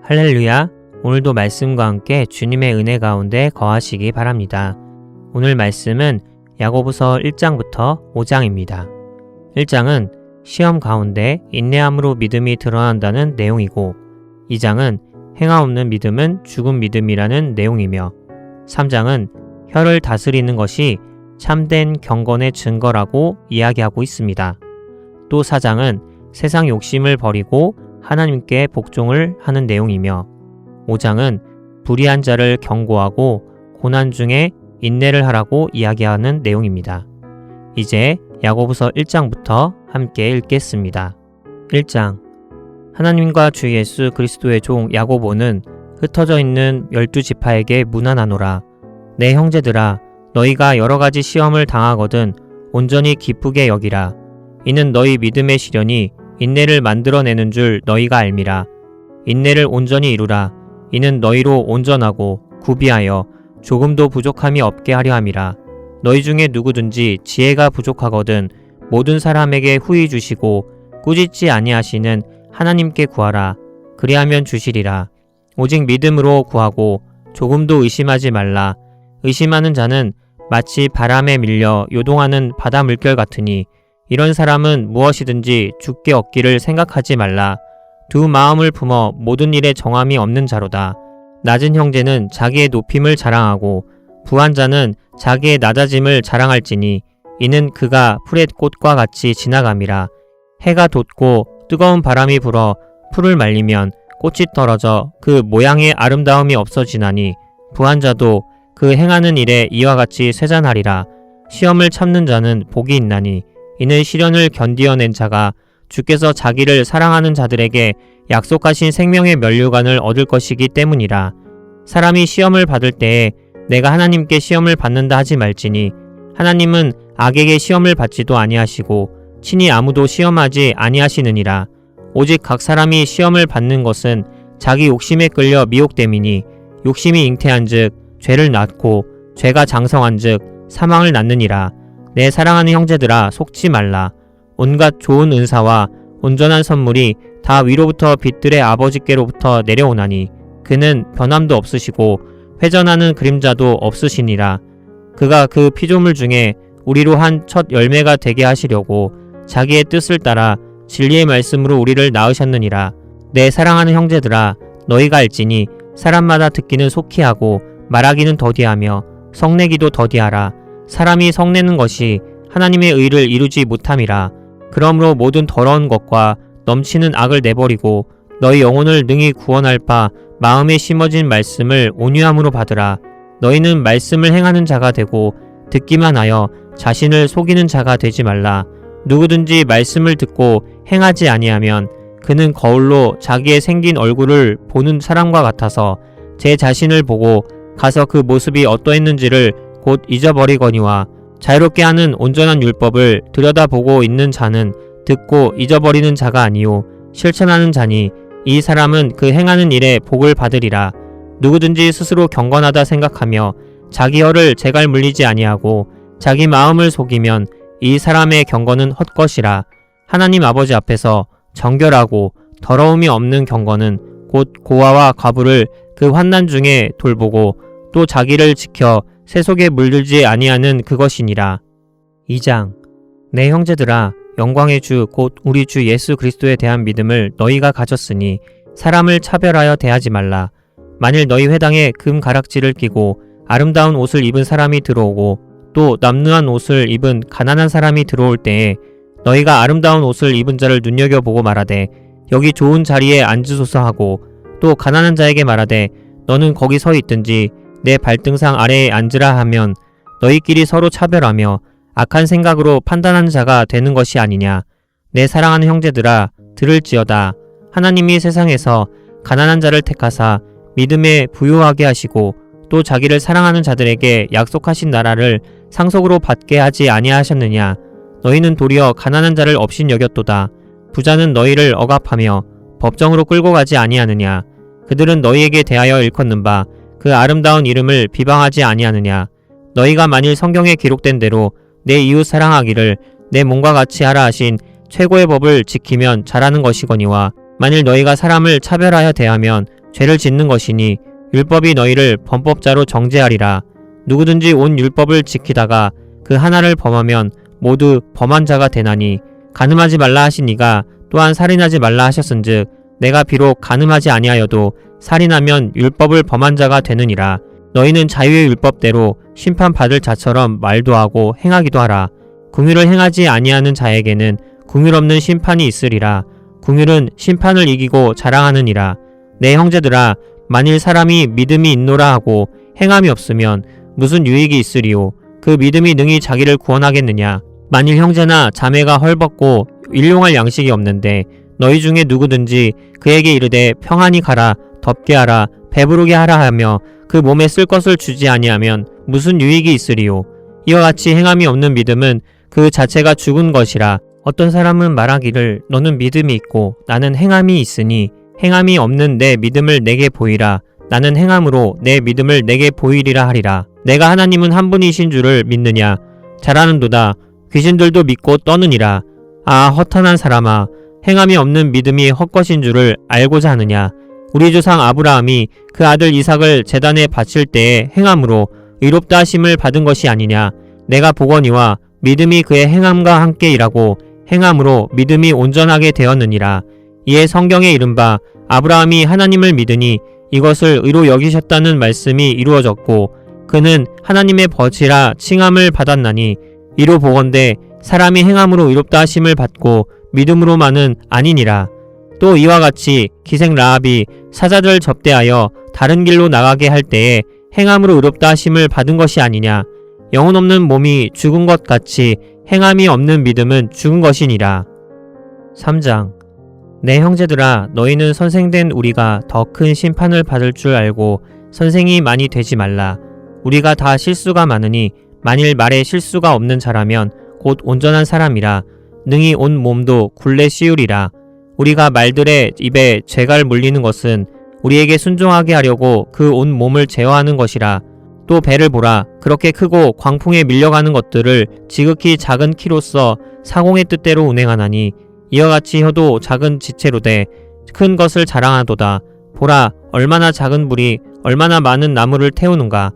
할렐루야! 오늘도 말씀과 함께 주님의 은혜 가운데 거하시기 바랍니다. 오늘 말씀은 야고보서 1장부터 5장입니다. 1장은 시험 가운데 인내함으로 믿음이 드러난다는 내용이고 2장은 행함 없는 믿음은 죽은 믿음이라는 내용이며 3장은 혀를 다스리는 것이 참된 경건의 증거라고 이야기하고 있습니다. 또 4장은 세상 욕심을 버리고 하나님께 복종을 하는 내용이며 5장은 불의한 자를 경고하고 고난 중에 인내를 하라고 이야기하는 내용입니다. 이제 야고보서 1장부터 함께 읽겠습니다. 1장 하나님과 주 예수 그리스도의 종 야고보는 흩어져 있는 12지파에게 문안하노라. 내 형제들아 너희가 여러 가지 시험을 당하거든 온전히 기쁘게 여기라. 이는 너희 믿음의 시련이 인내를 만들어내는 줄 너희가 알미라. 인내를 온전히 이루라. 이는 너희로 온전하고 구비하여 조금도 부족함이 없게 하려 함이라. 너희 중에 누구든지 지혜가 부족하거든 모든 사람에게 후히 주시고 꾸짖지 아니하시는 하나님께 구하라. 그리하면 주시리라. 오직 믿음으로 구하고 조금도 의심하지 말라. 의심하는 자는 마치 바람에 밀려 요동하는 바다 물결 같으니 이런 사람은 무엇이든지 죽게 얻기를 생각하지 말라. 두 마음을 품어 모든 일에 정함이 없는 자로다. 낮은 형제는 자기의 높임을 자랑하고 부한 자는 자기의 낮아짐을 자랑할지니 이는 그가 풀의 꽃과 같이 지나감이라. 해가 돋고 뜨거운 바람이 불어 풀을 말리면 꽃이 떨어져 그 모양의 아름다움이 없어지나니 부한 자도 그 행하는 일에 이와 같이 쇠잔하리라. 시험을 참는 자는 복이 있나니 이는 시련을 견디어낸 자가 주께서 자기를 사랑하는 자들에게 약속하신 생명의 면류관을 얻을 것이기 때문이라. 사람이 시험을 받을 때에 내가 하나님께 시험을 받는다 하지 말지니 하나님은 악에게 시험을 받지도 아니하시고 친히 아무도 시험하지 아니하시느니라. 오직 각 사람이 시험을 받는 것은 자기 욕심에 끌려 미혹됨이니 욕심이 잉태한즉 죄를 낳고 죄가 장성한즉 사망을 낳느니라. 내 사랑하는 형제들아 속지 말라. 온갖 좋은 은사와 온전한 선물이 다 위로부터 빛들의 아버지께로부터 내려오나니 그는 변함도 없으시고 회전하는 그림자도 없으시니라. 그가 그 피조물 중에 우리로 한 첫 열매가 되게 하시려고 자기의 뜻을 따라 진리의 말씀으로 우리를 낳으셨느니라. 내 사랑하는 형제들아 너희가 알지니 사람마다 듣기는 속히 하고 말하기는 더디하며 성내기도 더디하라. 사람이 성내는 것이 하나님의 의를 이루지 못함이라. 그러므로 모든 더러운 것과 넘치는 악을 내버리고 너희 영혼을 능히 구원할 바 마음에 심어진 말씀을 온유함으로 받으라. 너희는 말씀을 행하는 자가 되고 듣기만 하여 자신을 속이는 자가 되지 말라. 누구든지 말씀을 듣고 행하지 아니하면 그는 거울로 자기의 생긴 얼굴을 보는 사람과 같아서 제 자신을 보고 가서 그 모습이 어떠했는지를 곧 잊어버리거니와 자유롭게 하는 온전한 율법을 들여다보고 있는 자는 듣고 잊어버리는 자가 아니요 실천하는 자니 이 사람은 그 행하는 일에 복을 받으리라. 누구든지 스스로 경건하다 생각하며 자기 혀를 재갈 물리지 아니하고 자기 마음을 속이면 이 사람의 경건은 헛것이라. 하나님 아버지 앞에서 정결하고 더러움이 없는 경건은 곧 고아와 과부를 그 환난 중에 돌보고 또 자기를 지켜 새 속에 물들지 아니하는 그것이니라. 2장 내 형제들아 영광의 주 곧 우리 주 예수 그리스도에 대한 믿음을 너희가 가졌으니 사람을 차별하여 대하지 말라. 만일 너희 회당에 금 가락지를 끼고 아름다운 옷을 입은 사람이 들어오고 또 남루한 옷을 입은 가난한 사람이 들어올 때에 너희가 아름다운 옷을 입은 자를 눈여겨보고 말하되 여기 좋은 자리에 앉으소서 하고 또 가난한 자에게 말하되 너는 거기 서 있든지 내 발등상 아래에 앉으라 하면 너희끼리 서로 차별하며 악한 생각으로 판단하는 자가 되는 것이 아니냐. 내 사랑하는 형제들아 들을지어다. 하나님이 세상에서 가난한 자를 택하사 믿음에 부유하게 하시고 또 자기를 사랑하는 자들에게 약속하신 나라를 상속으로 받게 하지 아니하셨느냐. 너희는 도리어 가난한 자를 업신 여겼도다. 부자는 너희를 억압하며 법정으로 끌고 가지 아니하느냐. 그들은 너희에게 대하여 일컫는 바 그 아름다운 이름을 비방하지 아니하느냐. 너희가 만일 성경에 기록된 대로 내 이웃 사랑하기를 내 몸과 같이 하라 하신 최고의 법을 지키면 잘하는 것이거니와 만일 너희가 사람을 차별하여 대하면 죄를 짓는 것이니 율법이 너희를 범법자로 정죄하리라. 누구든지 온 율법을 지키다가 그 하나를 범하면 모두 범한 자가 되나니 간음하지 말라 하시니가 또한 살인하지 말라 하셨은즉 내가 비록 간음하지 아니하여도 살인하면 율법을 범한 자가 되느니라. 너희는 자유의 율법대로 심판받을 자처럼 말도 하고 행하기도 하라. 긍휼을 행하지 아니하는 자에게는 긍휼 없는 심판이 있으리라. 긍휼은 심판을 이기고 자랑하느니라. 내 형제들아, 만일 사람이 믿음이 있노라 하고 행함이 없으면 무슨 유익이 있으리요? 그 믿음이 능히 자기를 구원하겠느냐? 만일 형제나 자매가 헐벗고 일용할 양식이 없는데 너희 중에 누구든지 그에게 이르되 평안히 가라, 덥게 하라, 배부르게 하라 하며 그 몸에 쓸 것을 주지 아니하면 무슨 유익이 있으리요? 이와 같이 행함이 없는 믿음은 그 자체가 죽은 것이라. 어떤 사람은 말하기를 너는 믿음이 있고 나는 행함이 있으니 행함이 없는 내 믿음을 내게 보이라. 나는 행함으로 내 믿음을 내게 보이리라 하리라. 내가 하나님은 한 분이신 줄을 믿느냐? 잘하는도다. 귀신들도 믿고 떠느니라. 아, 허탄한 사람아, 행함이 없는 믿음이 헛것인 줄을 알고자 하느냐? 우리 조상 아브라함이 그 아들 이삭을 제단에 바칠 때에 행함으로 의롭다 하심을 받은 것이 아니냐? 내가 보거니와 믿음이 그의 행함과 함께 일하고 행함으로 믿음이 온전하게 되었느니라. 이에 성경에 이른바 아브라함이 하나님을 믿으니 이것을 의로 여기셨다는 말씀이 이루어졌고 그는 하나님의 벗이라 칭함을 받았나니 이로 보건대 사람이 행함으로 의롭다 하심을 받고 믿음으로만은 아니니라. 또 이와 같이 기생 라합이 사자들 접대하여 다른 길로 나가게 할 때에 행함으로 의롭다 하심을 받은 것이 아니냐. 영혼 없는 몸이 죽은 것 같이 행함이 없는 믿음은 죽은 것이니라. 3장. 내 형제들아, 너희는 선생된 우리가 더 큰 심판을 받을 줄 알고 선생이 많이 되지 말라. 우리가 다 실수가 많으니 만일 말에 실수가 없는 자라면 곧 온전한 사람이라. 능히 온 몸도 굴레 씌우리라. 우리가 말들의 입에 죄갈 물리는 것은 우리에게 순종하게 하려고 그 온 몸을 제어하는 것이라. 또 배를 보라. 그렇게 크고 광풍에 밀려가는 것들을 지극히 작은 키로써 사공의 뜻대로 운행하나니 이와 같이 혀도 작은 지체로 돼 큰 것을 자랑하도다. 보라, 얼마나 작은 불이 얼마나 많은 나무를 태우는가.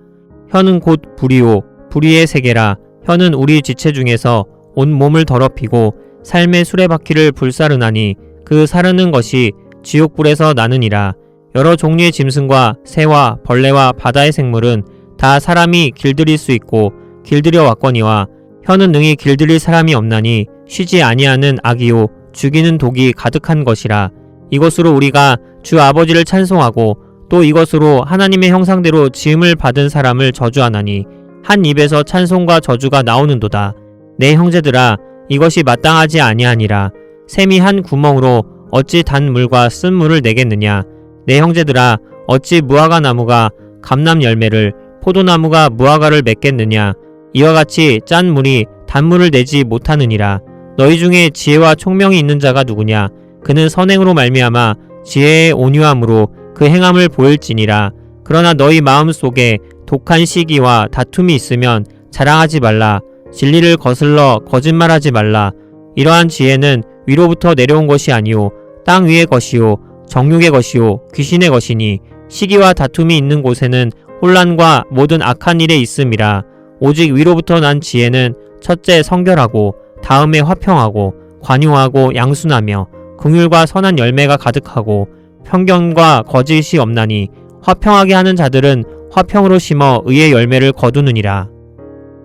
혀는 곧 불이요 불의의 세계라. 혀는 우리 지체 중에서 온 몸을 더럽히고 삶의 수레바퀴를 불사르나니 그 사르는 것이 지옥불에서 나느니라. 여러 종류의 짐승과 새와 벌레와 바다의 생물은 다 사람이 길들일 수 있고 길들여 왔거니와 혀는 능히 길들일 사람이 없나니 쉬지 아니하는 악이요 죽이는 독이 가득한 것이라. 이것으로 우리가 주 아버지를 찬송하고 또 이것으로 하나님의 형상대로 지음을 받은 사람을 저주하나니 한 입에서 찬송과 저주가 나오는도다. 내 형제들아, 이것이 마땅하지 아니하니라. 샘이 한 구멍으로 어찌 단 물과 쓴 물을 내겠느냐. 내 형제들아, 어찌 무화과 나무가 감람 열매를 포도나무가 무화과를 맺겠느냐. 이와 같이 짠 물이 단물을 내지 못하느니라. 너희 중에 지혜와 총명이 있는 자가 누구냐. 그는 선행으로 말미암아 지혜의 온유함으로 그 행함을 보일지니라. 그러나 너희 마음속에 독한 시기와 다툼이 있으면 자랑하지 말라. 진리를 거슬러 거짓말하지 말라. 이러한 지혜는 위로부터 내려온 것이 아니오 땅 위의 것이요 정욕의 것이요 귀신의 것이니 시기와 다툼이 있는 곳에는 혼란과 모든 악한 일에 있음이라. 오직 위로부터 난 지혜는 첫째 성결하고 다음에 화평하고 관용하고 양순하며 긍휼과 선한 열매가 가득하고 편견과 거짓이 없나니 화평하게 하는 자들은 화평으로 심어 의의 열매를 거두느니라.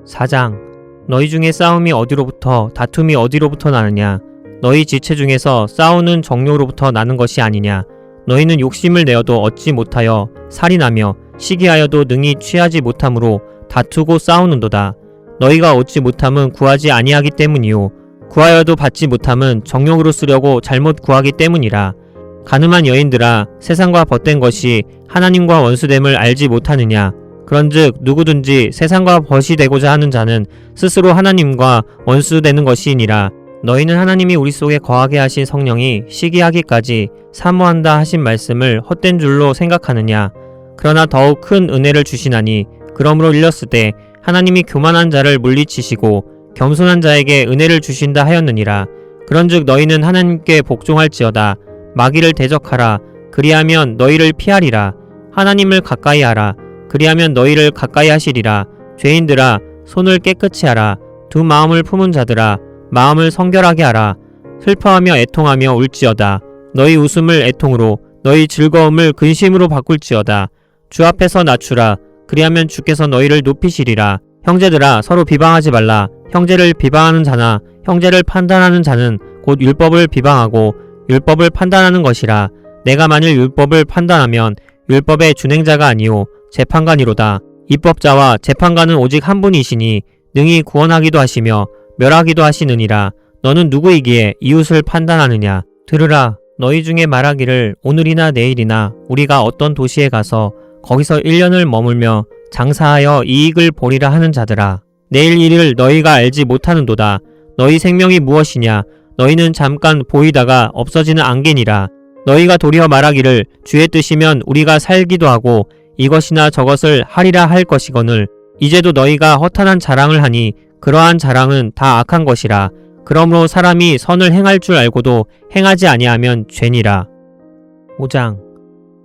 4장. 너희 중에 싸움이 어디로부터 다툼이 어디로부터 나느냐. 너희 지체 중에서 싸우는 정욕으로부터 나는 것이 아니냐. 너희는 욕심을 내어도 얻지 못하여 살인하며 시기하여도 능히 취하지 못함으로 다투고 싸우는도다. 너희가 얻지 못함은 구하지 아니하기 때문이요 구하여도 받지 못함은 정욕으로 쓰려고 잘못 구하기 때문이라. 가늠한 여인들아, 세상과 벗된 것이 하나님과 원수됨을 알지 못하느냐. 그런즉 누구든지 세상과 벗이 되고자 하는 자는 스스로 하나님과 원수되는 것이니라. 너희는 하나님이 우리 속에 거하게 하신 성령이 시기하기까지 사모한다 하신 말씀을 헛된 줄로 생각하느냐. 그러나 더욱 큰 은혜를 주시나니 그러므로 일렀을 때 하나님이 교만한 자를 물리치시고 겸손한 자에게 은혜를 주신다 하였느니라. 그런즉 너희는 하나님께 복종할지어다. 마귀를 대적하라. 그리하면 너희를 피하리라. 하나님을 가까이 하라. 그리하면 너희를 가까이 하시리라. 죄인들아, 손을 깨끗이 하라. 두 마음을 품은 자들아, 마음을 성결하게 하라. 슬퍼하며 애통하며 울지어다. 너희 웃음을 애통으로, 너희 즐거움을 근심으로 바꿀지어다. 주 앞에서 낮추라. 그리하면 주께서 너희를 높이시리라. 형제들아, 서로 비방하지 말라. 형제를 비방하는 자나 형제를 판단하는 자는 곧 율법을 비방하고 율법을 판단하는 것이라. 내가 만일 율법을 판단하면 율법의 준행자가 아니요 재판관이로다. 입법자와 재판관은 오직 한 분이시니 능히 구원하기도 하시며 멸하기도 하시느니라. 너는 누구이기에 이웃을 판단하느냐? 들으라. 너희 중에 말하기를 오늘이나 내일이나 우리가 어떤 도시에 가서 거기서 1년을 머물며 장사하여 이익을 보리라 하는 자들아. 내일 일을 너희가 알지 못하는도다. 너희 생명이 무엇이냐? 너희는 잠깐 보이다가 없어지는 안개니라. 너희가 도리어 말하기를 주의 뜻이면 우리가 살기도 하고 이것이나 저것을 하리라 할 것이거늘 이제도 너희가 허탄한 자랑을 하니 그러한 자랑은 다 악한 것이라. 그러므로 사람이 선을 행할 줄 알고도 행하지 아니하면 죄니라. 5장.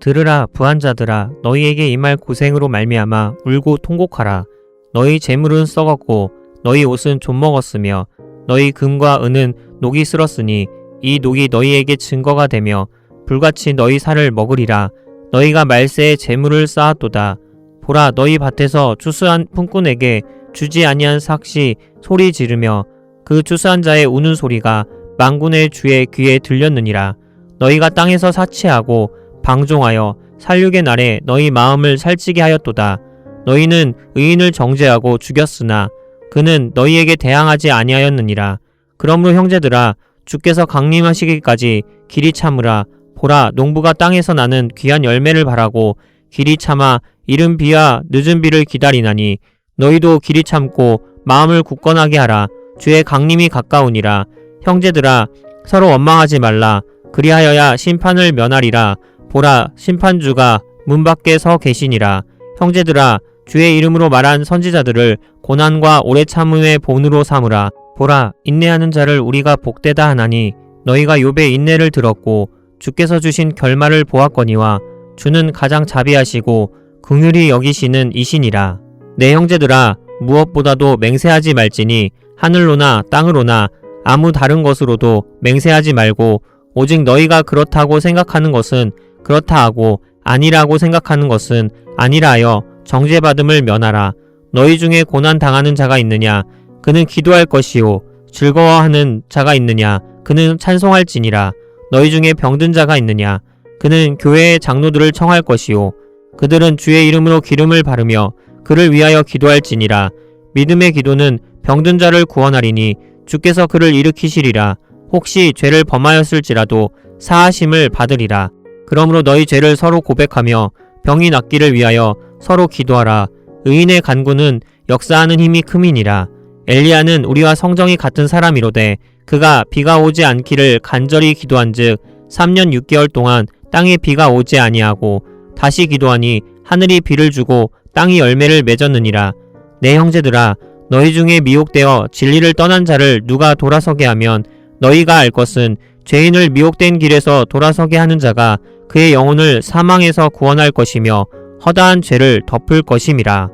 들으라 부한자들아, 너희에게 임할 고생으로 말미암아 울고 통곡하라. 너희 재물은 썩었고 너희 옷은 좀먹었으며 너희 금과 은은 녹이 쓸었으니 이 녹이 너희에게 증거가 되며 불같이 너희 살을 먹으리라. 너희가 말세에 재물을 쌓았도다. 보라, 너희 밭에서 추수한 품꾼에게 주지 아니한 삭시 소리 지르며 그 추수한 자의 우는 소리가 만군의 주의 귀에 들렸느니라. 너희가 땅에서 사치하고 방종하여 살육의 날에 너희 마음을 살찌게 하였도다. 너희는 의인을 정죄하고 죽였으나 그는 너희에게 대항하지 아니하였느니라. 그러므로 형제들아, 주께서 강림하시기까지 길이 참으라. 보라, 농부가 땅에서 나는 귀한 열매를 바라고 길이 참아 이른 비와 늦은 비를 기다리나니 너희도 길이 참고 마음을 굳건하게 하라. 주의 강림이 가까우니라. 형제들아, 서로 원망하지 말라. 그리하여야 심판을 면하리라. 보라, 심판주가 문 밖에 서 계시니라. 형제들아, 주의 이름으로 말한 선지자들을 고난과 오래 참음의 본으로 삼으라. 보라, 인내하는 자를 우리가 복되다 하나니 너희가 욥의 인내를 들었고 주께서 주신 결말을 보았거니와 주는 가장 자비하시고 긍휼히 여기시는 이시니라. 내 형제들아, 무엇보다도 맹세하지 말지니 하늘로나 땅으로나 아무 다른 것으로도 맹세하지 말고 오직 너희가 그렇다고 생각하는 것은 그렇다 하고 아니라고 생각하는 것은 아니라 하여 정죄받음을 면하라. 너희 중에 고난 당하는 자가 있느냐? 그는 기도할 것이요. 즐거워하는 자가 있느냐? 그는 찬송할지니라. 너희 중에 병든 자가 있느냐? 그는 교회의 장로들을 청할 것이요. 그들은 주의 이름으로 기름을 바르며 그를 위하여 기도할지니라. 믿음의 기도는 병든 자를 구원하리니 주께서 그를 일으키시리라. 혹시 죄를 범하였을지라도 사하심을 받으리라. 그러므로 너희 죄를 서로 고백하며 병이 낫기를 위하여 서로 기도하라. 의인의 간구는 역사하는 힘이 큼이니라. 엘리야는 우리와 성정이 같은 사람이로되 그가 비가 오지 않기를 간절히 기도한즉 3년 6개월 동안 땅에 비가 오지 아니하고 다시 기도하니 하늘이 비를 주고 땅이 열매를 맺었느니라. 내 형제들아, 너희 중에 미혹되어 진리를 떠난 자를 누가 돌아서게 하면 너희가 알 것은 죄인을 미혹된 길에서 돌아서게 하는 자가 그의 영혼을 사망에서 구원할 것이며 허다한 죄를 덮을 것임이라.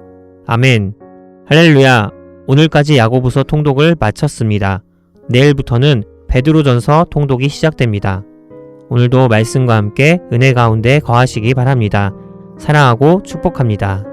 아멘. 할렐루야. 오늘까지 야고보서 통독을 마쳤습니다. 내일부터는 베드로전서 통독이 시작됩니다. 오늘도 말씀과 함께 은혜 가운데 거하시기 바랍니다. 사랑하고 축복합니다.